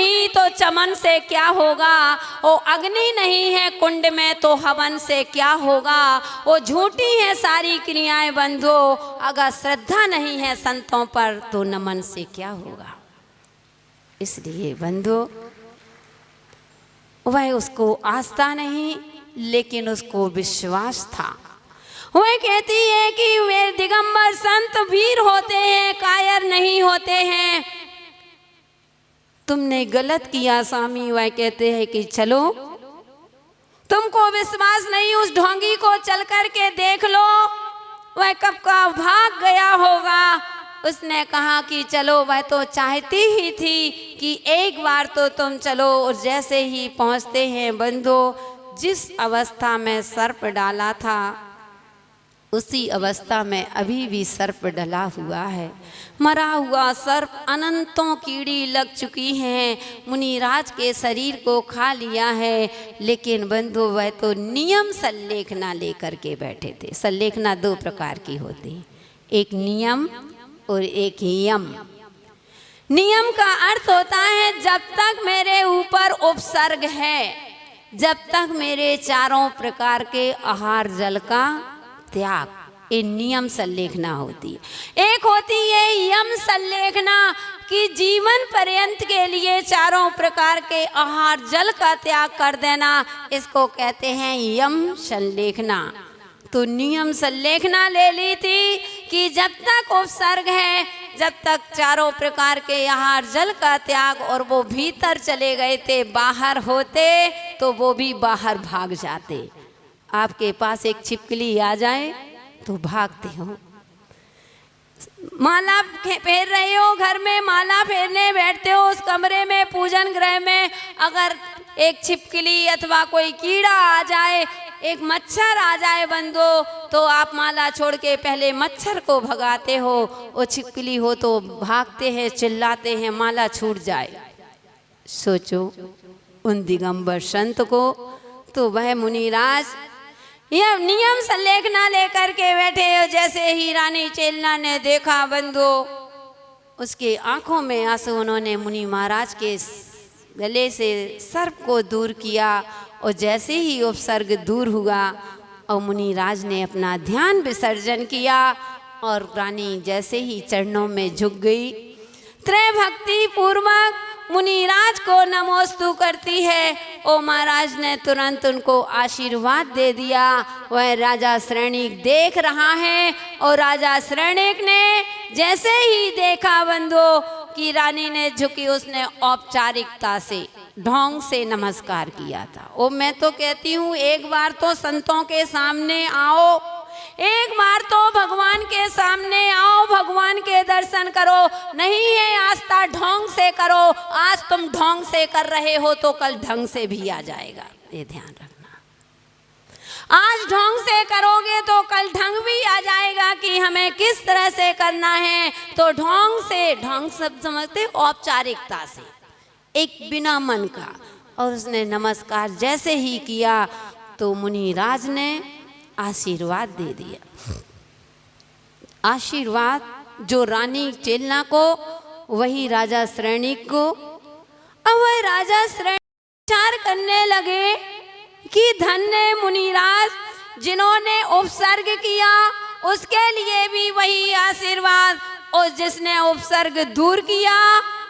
नहीं तो चमन से क्या होगा, वो अग्नि नहीं है कुंड में तो हवन से क्या होगा, वो झूठी है सारी क्रियाएं बंधो, अगर श्रद्धा नहीं है संतों पर तो नमन से क्या होगा। इसलिए बंधो वह उसको आस्था नहीं लेकिन उसको विश्वास था। वह कहती है कि वे दिगंबर संत वीर होते हैं, कायर नहीं होते हैं। तुमने गलत किया स्वामी। वह कहते हैं कि चलो, तुमको विश्वास नहीं, उस ढोंगी को चल कर के देख लो, वह कब का भाग गया होगा। उसने कहा कि चलो, वह तो चाहती ही थी कि एक बार तो तुम चलो। और जैसे ही पहुंचते हैं बंधो, जिस अवस्था में सर्प डाला था उसी अवस्था में अभी भी सर्प डला हुआ है। मरा हुआ सर्प, अनंतों कीड़ी लग चुकी हैं, मुनिराज के शरीर को खा लिया है। लेकिन बंधु वह तो नियम सल्लेखना लेकर के बैठे थे। सल्लेखना दो प्रकार की होती है, एक नियम और एक यम। नियम का अर्थ होता है जब तक मेरे ऊपर उपसर्ग है, जब तक मेरे चारों प्रकार के आहार जल का त्याग, ये नियम सल्लेखना होती है। एक होती है यम सल्लेखना कि जीवन पर्यंत के लिए चारों प्रकार के आहार जल का त्याग कर देना, इसको कहते हैं यम सल्लेखना। तो नियम सल्लेखना ले ली थी कि जब तक उपसर्ग है, जब तक चारों प्रकार के आहार जल का त्याग, और वो भीतर चले गए थे, बाहर होते तो वो भी बाहर भाग जाते। आपके पास एक छिपकली आ जाए तो भागते हो। माला फेर रहे हो, घर में माला फेरने बैठते हो, उस कमरे में पूजन गृह में अगर एक छिपकली अथवा कोई कीड़ा आ जाए, एक मच्छर आ जाए बंधो, तो आप माला छोड़ के पहले मच्छर को भगाते हो। वो छिपकली हो तो भागते हैं, चिल्लाते हैं, माला छूट जाए। सोचो उन दिगंबर संत को, तो वह मुनिराज यह नियम सल्लेखना लेकर के बैठे हो। जैसे ही रानी चेलना ने देखा बंधो, उसके आंखों में आंसू, उन्होंने मुनि महाराज के गले से सर्प को दूर किया। और जैसे ही उपसर्ग दूर हुआ और मुनिराज ने अपना ध्यान विसर्जन किया, और रानी जैसे ही चरणों में झुक गई, त्रय भक्ति पूर्वक मुनिराज को नमोस्तु करती है। ओ महाराज ने तुरंत उनको आशीर्वाद दे दिया। वह राजा श्रेणिक देख रहा है, और राजा श्रेणिक ने जैसे ही देखा बंधो कि रानी ने झुकी, उसने औपचारिकता से ढोंग से नमस्कार किया था। ओ मैं तो कहती हूँ एक बार तो संतों के सामने आओ, एक बार तो भगवान के सामने आओ, भगवान के दर्शन करो। नहीं है आस्था, ढोंग से करो। आज तुम ढोंग से कर रहे हो तो कल ढंग से भी आ जाएगा, ये ध्यान रखना। आज ढोंग से करोगे तो कल ढंग भी आ जाएगा कि हमें किस तरह से करना है। तो ढोंग से, ढोंग सब समझते औपचारिकता से, एक बिना मन का। और उसने नमस्कार जैसे ही किया तो मुनिराज ने आशीर्वाद दे दिया। आशीर्वाद जो रानी चेलना को, वही राजा श्रेणिक को। अब वह राजा श्रेणिक विचार करने लगे कि धन्य मुनिराज, जिन्होंने उपसर्ग किया उसके लिए भी वही आशीर्वाद, और जिसने उपसर्ग दूर किया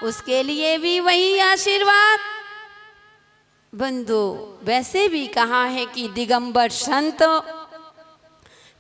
उसके लिए भी वही आशीर्वाद। बंधु वैसे भी कहा है कि दिगंबर संत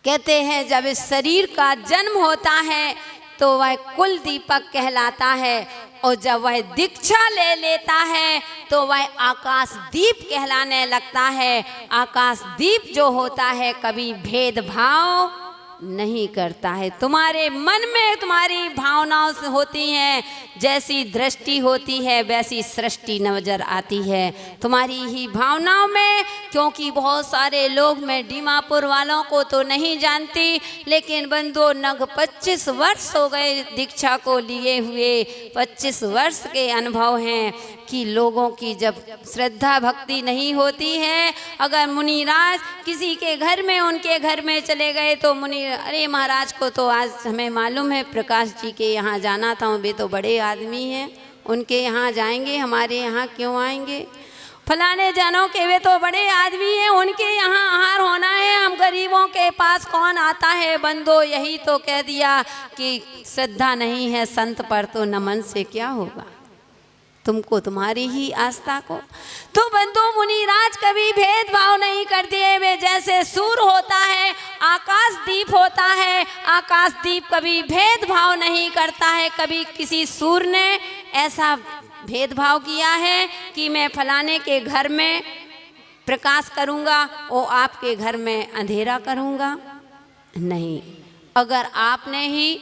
कहते हैं जब इस शरीर का जन्म होता है तो वह कुल दीपक कहलाता है, और जब वह दीक्षा ले लेता है तो वह आकाश दीप कहलाने लगता है। आकाश दीप जो होता है कभी भेदभाव नहीं करता है। तुम्हारे मन में तुम्हारी भावनाओं से होती हैं, जैसी दृष्टि होती है वैसी सृष्टि नजर आती है तुम्हारी ही भावनाओं में। क्योंकि बहुत सारे लोग, मैं दीमापुर वालों को तो नहीं जानती, लेकिन बंधु नग 25 वर्ष हो गए दीक्षा को लिए हुए, 25 वर्ष के अनुभव हैं कि लोगों की जब श्रद्धा भक्ति नहीं होती है, अगर मुनिराज किसी के घर में, उनके घर में चले गए तो मुनि, अरे महाराज को तो आज हमें मालूम है प्रकाश जी के यहाँ जाना था, वे तो बड़े आदमी हैं, उनके यहाँ जाएंगे, हमारे यहाँ क्यों आएंगे? फलाने जनों के वे तो बड़े आदमी हैं, उनके यहाँ आहार होना है, हम गरीबों के पास कौन आता है? बंदो यही तो कह दिया कि श्रद्धा नहीं है संत पर तो नमन से क्या होगा तुमको तुम्हारी ही आस्था को। तो बंदो मुनिराज कभी भेदभाव नहीं करते। वे जैसे सूर होता है, आकाशदीप होता है, आकाशदीप कभी भेदभाव नहीं करता है। कभी किसी सूर ने ऐसा भेदभाव किया है कि मैं फलाने के घर में प्रकाश करूँगा और आपके घर में अंधेरा करूँगा? नहीं। अगर आपने ही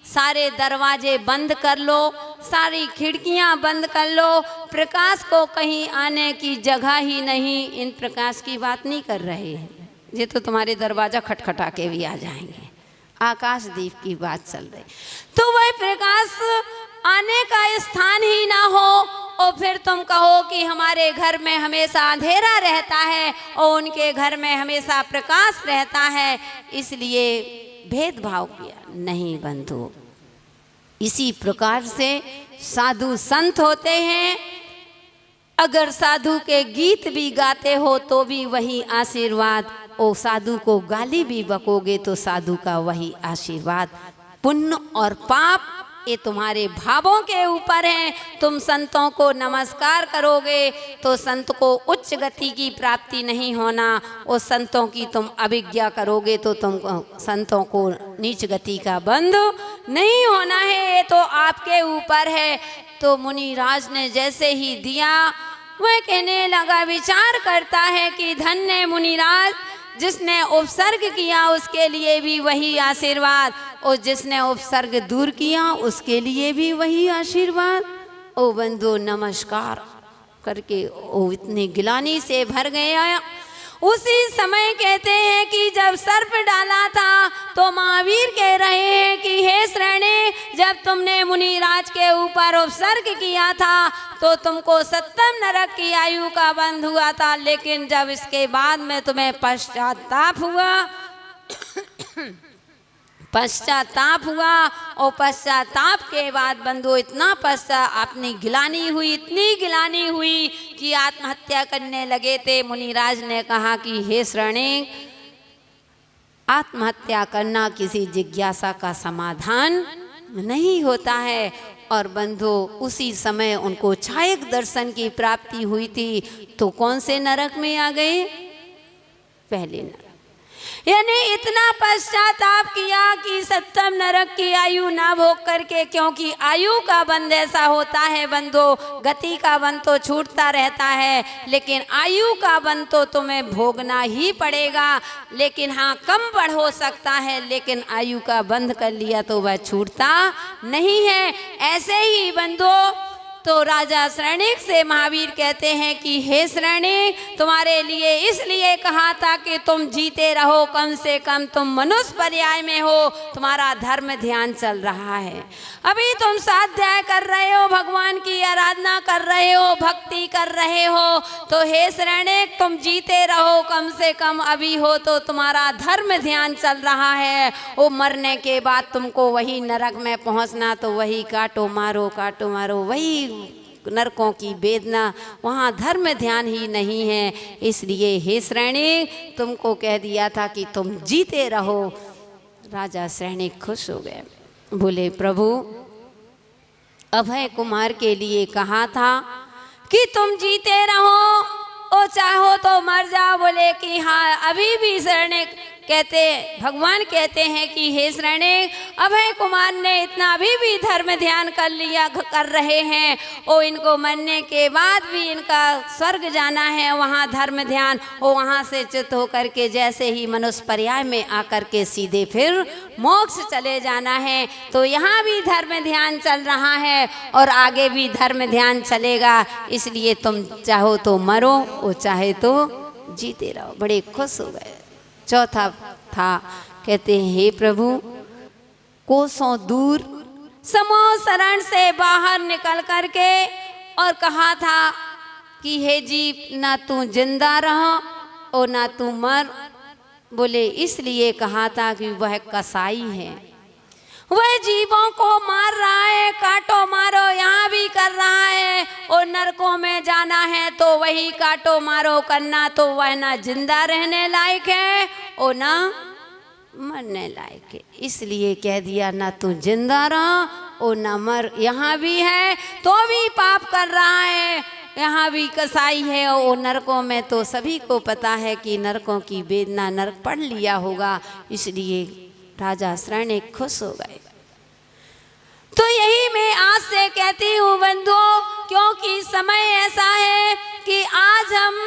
सारे दरवाजे बंद कर लो, सारी खिड़कियां बंद कर लो, प्रकाश को कहीं आने की जगह ही नहीं, इन प्रकाश की बात नहीं कर रहे हैं, ये तो तुम्हारे दरवाजा खटखटा के भी आ जाएंगे। आकाशदीप की बात चल रही, तो वह प्रकाश आने का स्थान ही ना हो और फिर तुम कहो कि हमारे घर में हमेशा अंधेरा रहता है और उनके घर में हमेशा प्रकाश रहता है, इसलिए भेदभाव किया नहीं बंधु। इसी प्रकार से साधु संत होते हैं। अगर साधु के गीत भी गाते हो तो भी वही आशीर्वाद, और साधु को गाली भी बकोगे तो साधु का वही आशीर्वाद। पुण्य और पाप ये तुम्हारे भावों के ऊपर है। तुम संतों को नमस्कार करोगे तो संत को उच्च गति की प्राप्ति नहीं होना, और संतों की तुम अभिज्ञा करोगे तो तुम संतों को नीच गति का बंध नहीं होना है। ये तो आपके ऊपर है। तो मुनिराज ने जैसे ही दिया, वह कहने लगा, विचार करता है कि धन्य मुनिराज, जिसने उपसर्ग किया उसके लिए भी वही आशीर्वाद, और जिसने उपसर्ग दूर किया उसके लिए भी वही आशीर्वाद। ओ बंधु नमस्कार करके वो इतनी गिलानी से भर गया। उसी समय कहते हैं कि जब सर्प डाला था तो महावीर कह रहे हैं कि हे श्रेणी, जब तुमने मुनिराज के ऊपर उपसर्ग किया था तो तुमको 70 नरक की आयु का बंध हुआ था, लेकिन जब इसके बाद में तुम्हें पश्चाताप हुआ और पश्चाताप के बाद बंधु इतना अपनी गिलानी हुई, इतनी गिलानी हुई कि आत्महत्या करने लगे थे। मुनिराज ने कहा कि हे श्रेणी, आत्महत्या करना किसी जिज्ञासा का समाधान नहीं होता है। और बंधु उसी समय उनको छायक दर्शन की प्राप्ति हुई थी, तो कौन से नरक में आ गए? पहले नरक। यानी इतना पश्चाताप किया कि 70 नरक की आयु ना भोग करके, क्योंकि आयु का बंध ऐसा होता है बंधो, गति का बंध तो छूटता रहता है, लेकिन आयु का बंध तो तुम्हें भोगना ही पड़ेगा। लेकिन हाँ, कम बढ़ हो सकता है, लेकिन आयु का बंध कर लिया तो वह छूटता नहीं है। ऐसे ही बंधो तो राजा श्रेणिक से महावीर कहते हैं कि हे श्रेणिक, तुम्हारे लिए इसलिए कहा था कि तुम जीते रहो, कम से कम तुम मनुष्य पर्याय में हो, तुम्हारा धर्म ध्यान चल रहा है। अभी तुम स्वाध्याय कर रहे हो, भगवान की आराधना कर रहे हो, भक्ति कर रहे हो, तो हे श्रेणिक तुम जीते रहो, कम से कम अभी हो तो तुम्हारा धर्म ध्यान चल रहा है। वो मरने के बाद तुमको वही नरक में पहुंचना, तो वही काटो मारो वही नरकों की वेदना, वहाँ धर्म ध्यान ही नहीं है। इसलिए हे श्रेणी, तुमको कह दिया था कि तुम जीते रहो। राजा श्रेणी खुश हो गए, बोले प्रभु, अभय कुमार के लिए कहा था कि तुम जीते रहो और चाहो तो मर जाओ। बोले कि हाँ, अभी भी श्रेणी कहते, भगवान कहते हैं कि हे श्रेणी, अभय कुमार ने इतना अभी भी धर्म ध्यान कर रहे हैं, और इनको मरने के बाद भी इनका स्वर्ग जाना है, वहाँ धर्म ध्यान, और वहाँ से चित होकर के जैसे ही मनुष्य पर्याय में आकर के सीधे फिर मोक्ष चले जाना है। तो यहाँ भी धर्म ध्यान चल रहा है और आगे भी धर्म ध्यान चलेगा। इसलिए तुम चाहो तो मरो और चाहे तो जीते रहो। बड़े खुश हो गए। चौथा था, कहते हैं हे प्रभु, कोसों दूर समो शरण से बाहर निकल करके और कहा था कि हे जीव, ना तू जिंदा रहो और ना तू मर। बोले इसलिए कहा था कि वह कसाई है, वह जीवों को मार रहा है, काटो मारो यहाँ भी कर रहा है। और नरकों में जाना है तो वही काटो मारो करना, तो वह ना जिंदा रहने लायक है और ना मरने लायक है। इसलिए कह दिया ना तू जिंदा रह और ना मर। यहाँ भी है तो भी पाप कर रहा है, यहाँ भी कसाई है। और नरकों में तो सभी को पता है कि नरकों की वेदना, नरक पढ़ लिया होगा, इसलिए राजा शरण्य खुश हो गए। तो यही मैं आज से कहती हूँ बंधुओं, क्योंकि समय ऐसा है कि आज हम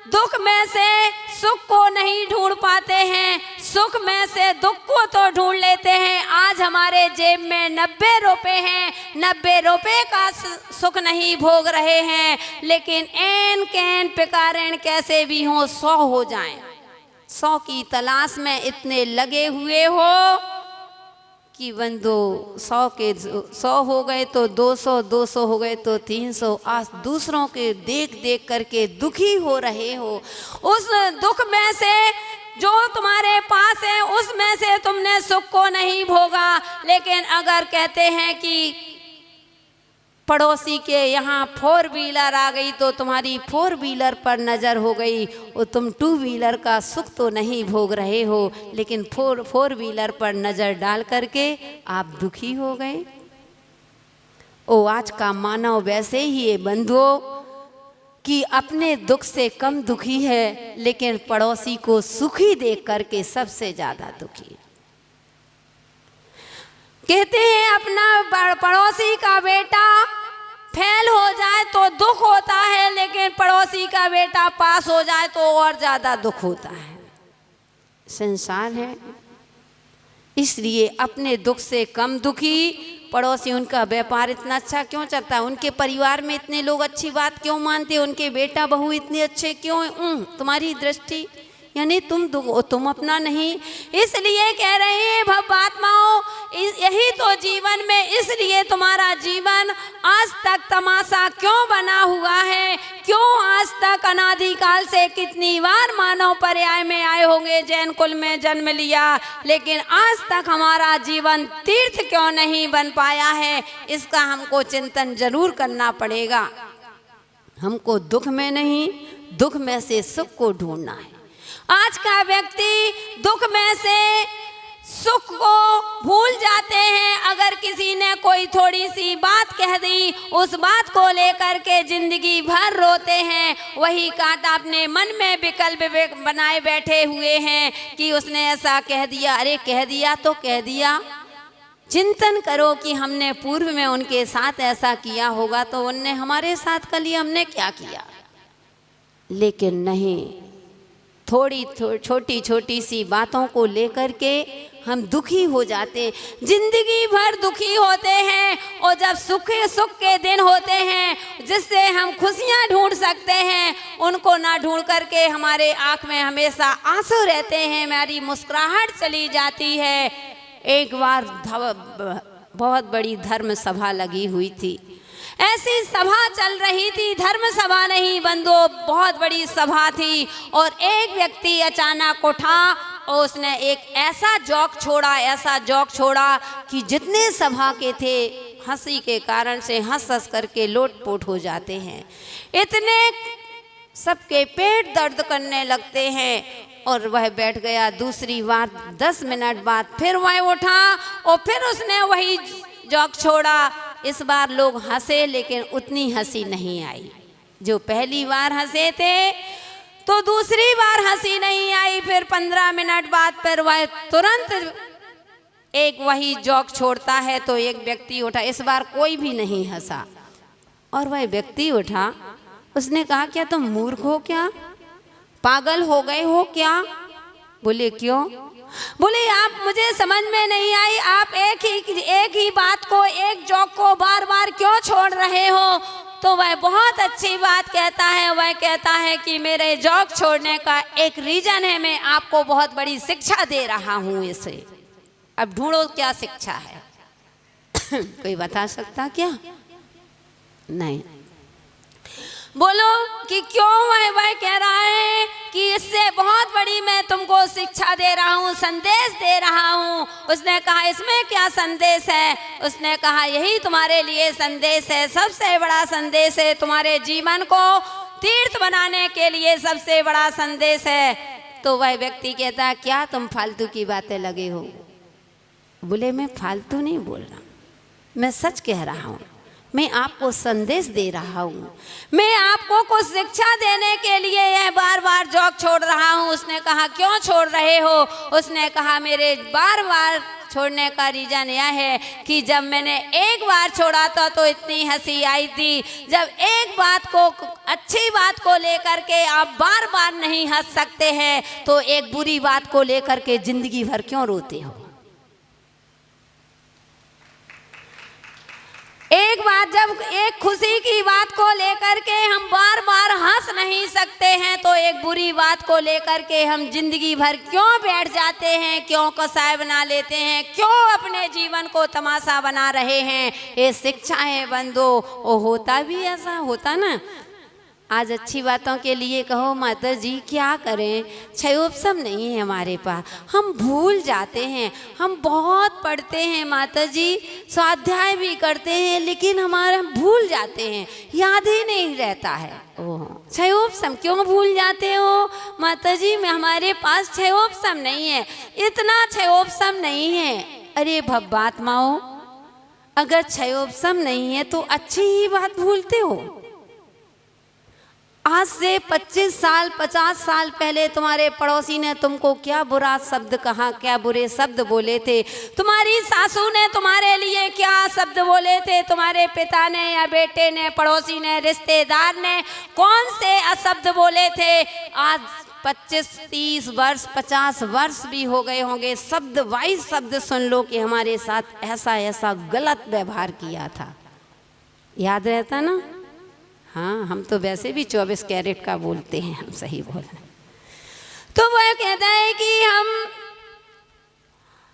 दुख में से सुख को नहीं ढूंढ पाते हैं, सुख में से दुख को तो ढूंढ लेते हैं। आज हमारे जेब में 90 रुपए हैं, 90 रुपए का सुख नहीं भोग रहे हैं, लेकिन एन कैन पिकारेण कैसे भी हो 100 हो जाएं, 100 की तलाश में इतने लगे हुए हो कि बंदो 100 के 100 हो गए तो 200, 200 हो गए तो 300। आज दूसरों के देख देख करके दुखी हो रहे हो। उस दुख में से जो तुम्हारे पास है उसमें से तुमने सुख को नहीं भोगा। लेकिन अगर कहते हैं कि पड़ोसी के यहाँ 4 व्हीलर आ गई तो तुम्हारी 4 व्हीलर पर नज़र हो गई और तुम 2 व्हीलर का सुख तो नहीं भोग रहे हो, लेकिन 4 व्हीलर पर नज़र डाल करके आप दुखी हो गए। ओ आज का मानव वैसे ही है बंधुओं कि अपने दुख से कम दुखी है, लेकिन पड़ोसी को सुखी देख करके सबसे ज़्यादा दुखी। कहते हैं अपना पड़ोसी का बेटा फेल हो जाए तो दुख होता है, लेकिन पड़ोसी का बेटा पास हो जाए तो और ज़्यादा दुख होता है। संसार है, इसलिए अपने दुख से कम दुखी पड़ोसी। उनका व्यापार इतना अच्छा क्यों चलता है, उनके परिवार में इतने लोग अच्छी बात क्यों मानते, उनके बेटा बहू इतने अच्छे क्यों, तुम्हारी दृष्टि यानी तुम अपना नहीं। इसलिए कह रहे हैं भवात्माओं, यही तो जीवन में, इसलिए तुम्हारा जीवन आज तक तमाशा क्यों बना हुआ है, क्यों आज तक अनादिकाल से कितनी बार मानव पर्याय में आए होंगे, जैन कुल में जन्म लिया, लेकिन आज तक हमारा जीवन तीर्थ क्यों नहीं बन पाया है। इसका हमको चिंतन जरूर करना पड़ेगा। हमको दुख में नहीं, दुख में से सुख को ढूंढना है। आज का व्यक्ति दुख में से सुख को भूल जाते हैं। अगर किसी ने कोई थोड़ी सी बात कह दी, उस बात को लेकर के जिंदगी भर रोते हैं। वही कांटा अपने मन में विकल्प बनाए बैठे हुए हैं कि उसने ऐसा कह दिया, अरे कह दिया तो कह दिया। चिंतन करो कि हमने पूर्व में उनके साथ ऐसा किया होगा तो उनने हमारे साथ कल हमने क्या किया। लेकिन नहीं, थोड़ी छोटी छोटी सी बातों को लेकर के हम दुखी हो जाते, जिंदगी भर दुखी होते हैं। और जब सुख के दिन होते हैं जिससे हम खुशियां ढूंढ सकते हैं, उनको ना ढूंढ करके हमारे आँख में हमेशा आंसू रहते हैं, हमारी मुस्कुराहट चली जाती है। एक बार बहुत बड़ी धर्म सभा लगी हुई थी, ऐसी सभा चल रही थी, धर्म सभा नहीं बंधो, बहुत बड़ी सभा थी। और एक व्यक्ति अचानक उठा और उसने एक ऐसा जोक छोड़ा कि जितने सभा के थे हंसी के कारण से हंस करके लोटपोट हो जाते हैं। इतने सबके पेट दर्द करने लगते हैं और वह बैठ गया। दूसरी बार 10 मिनट बाद फिर वह उठा और फिर उसने वही जोक छोड़ा। इस बार लोग हंसे, लेकिन उतनी हंसी नहीं आई जो पहली बार हंसे थे। तो दूसरी बार हंसी नहीं आई। फिर 15 मिनट बाद फिर वह तुरंत एक वही जोक छोड़ता है तो एक व्यक्ति उठा। इस बार कोई भी नहीं हंसा और वह व्यक्ति उठा, उसने कहा क्या तुम मूर्ख हो क्या, पागल हो गए हो क्या? बोले क्यों? बोले आप, मुझे समझ में नहीं आई, आप एक ही बात को, एक जोक को बार बार क्यों छोड़ रहे हो? तो वह बहुत अच्छी बात कहता है। वह कहता है कि मेरे जोक छोड़ने का एक रीजन है, मैं आपको बहुत बड़ी शिक्षा दे रहा हूँ इसे। अब ढूंढो क्या शिक्षा है। कोई बता सकता क्या? नहीं। बोलो कि क्यों वह कह रहा है कि इससे बहुत बड़ी मैं तुमको शिक्षा दे रहा हूँ, संदेश दे रहा हूँ। उसने कहा इसमें क्या संदेश है? उसने कहा यही तुम्हारे लिए संदेश है, सबसे बड़ा संदेश है, तुम्हारे जीवन को तीर्थ बनाने के लिए सबसे बड़ा संदेश है। तो वह व्यक्ति कहता है क्या तुम फालतू की बातें लगे हो? बोले मैं फालतू नहीं बोल रहा, मैं सच कह रहा हूँ, मैं आपको संदेश दे रहा हूँ, मैं आपको कुछ शिक्षा देने के लिए यह बार बार जॉब छोड़ रहा हूँ। उसने कहा क्यों छोड़ रहे हो? उसने कहा मेरे बार बार छोड़ने का रीज़न यह है कि जब मैंने एक बार छोड़ा था तो इतनी हंसी आई थी, जब एक बात को, अच्छी बात को लेकर के आप बार बार नहीं हंस सकते हैं तो एक बुरी बात को लेकर के जिंदगी भर क्यों रोते हो? एक बात, जब एक खुशी की बात को लेकर के हम बार बार हंस नहीं सकते हैं तो एक बुरी बात को लेकर के हम जिंदगी भर क्यों बैठ जाते हैं, क्यों कसाय बना लेते हैं, क्यों अपने जीवन को तमाशा बना रहे हैं? ये शिक्षा है बंदो। वो होता भी ऐसा होता ना। आज अच्छी बातों के लिए कहो माता जी क्या करें, क्षयोपशम नहीं है हमारे पास, हम भूल जाते हैं। हम बहुत पढ़ते हैं माता जी, स्वाध्याय भी करते हैं, लेकिन हमारा भूल जाते हैं, याद ही नहीं रहता है। ओह क्षयोपशम क्यों भूल जाते हो माता जी? मैं हमारे पास क्षयोपशम नहीं है, इतना क्षयोपशम नहीं है। अरे भब्बात्माओं, अगर क्षयोपशम नहीं है तो अच्छी ही बात भूलते हो। आज से 25 साल 50 साल पहले तुम्हारे पड़ोसी ने तुमको क्या बुरा शब्द कहा, क्या बुरे शब्द बोले थे, तुम्हारी सासू ने तुम्हारे लिए क्या शब्द बोले थे, तुम्हारे पिता ने या बेटे ने, पड़ोसी ने, रिश्तेदार ने कौन से अशब्द बोले थे? आज 25 30 वर्ष 50 वर्ष भी हो गए होंगे, शब्द वाइज शब्द सुन लो कि हमारे साथ ऐसा ऐसा गलत व्यवहार किया था। याद रहता ना? हाँ, हम तो वैसे भी 24 कैरेट का बोलते हैं, हम सही बोल रहे हैं। तो वह कहता है कि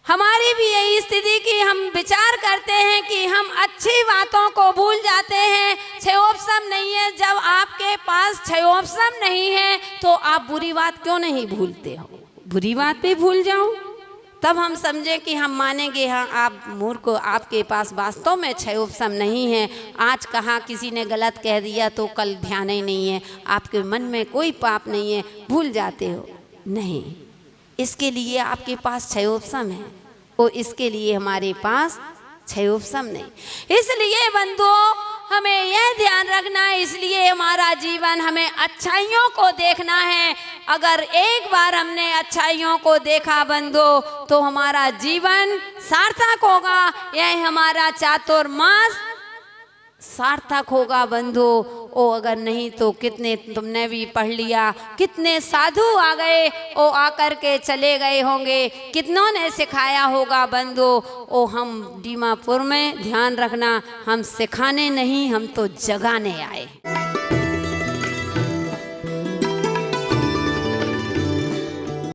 हमारी भी यही स्थिति कि हम विचार करते हैं कि हम अच्छी बातों को भूल जाते हैं, क्षयोपशम नहीं है। जब आपके पास क्षयोपशम नहीं है तो आप बुरी बात क्यों नहीं भूलते हो? बुरी बात भी भूल जाओ तब हम समझें कि हम मानेंगे हाँ आप मूर्ख, आपके पास वास्तव में क्षयोपशम नहीं है। आज कहाँ किसी ने गलत कह दिया तो कल ध्यान ही नहीं है, आपके मन में कोई पाप नहीं है, भूल जाते हो। नहीं, इसके लिए आपके पास क्षयोपशम है, वो इसके लिए हमारे पास क्षयोपशम नहीं। इसलिए बंधुओं हमें यह ध्यान रखना है, इसलिए हमारा जीवन हमें अच्छाइयों को देखना है। अगर एक बार हमने अच्छाइयों को देखा बंधुओं तो हमारा जीवन सार्थक होगा, यह हमारा चातुर्मास सार्थक होगा बंधुओं। ओ अगर नहीं तो कितने तुमने भी पढ़ लिया, कितने साधु आ गए, ओ आकर के चले गए होंगे, कितनों ने सिखाया होगा बंधुओं। ओ हम दीमापुर में ध्यान रखना, हम सिखाने नहीं, हम तो जगाने आए।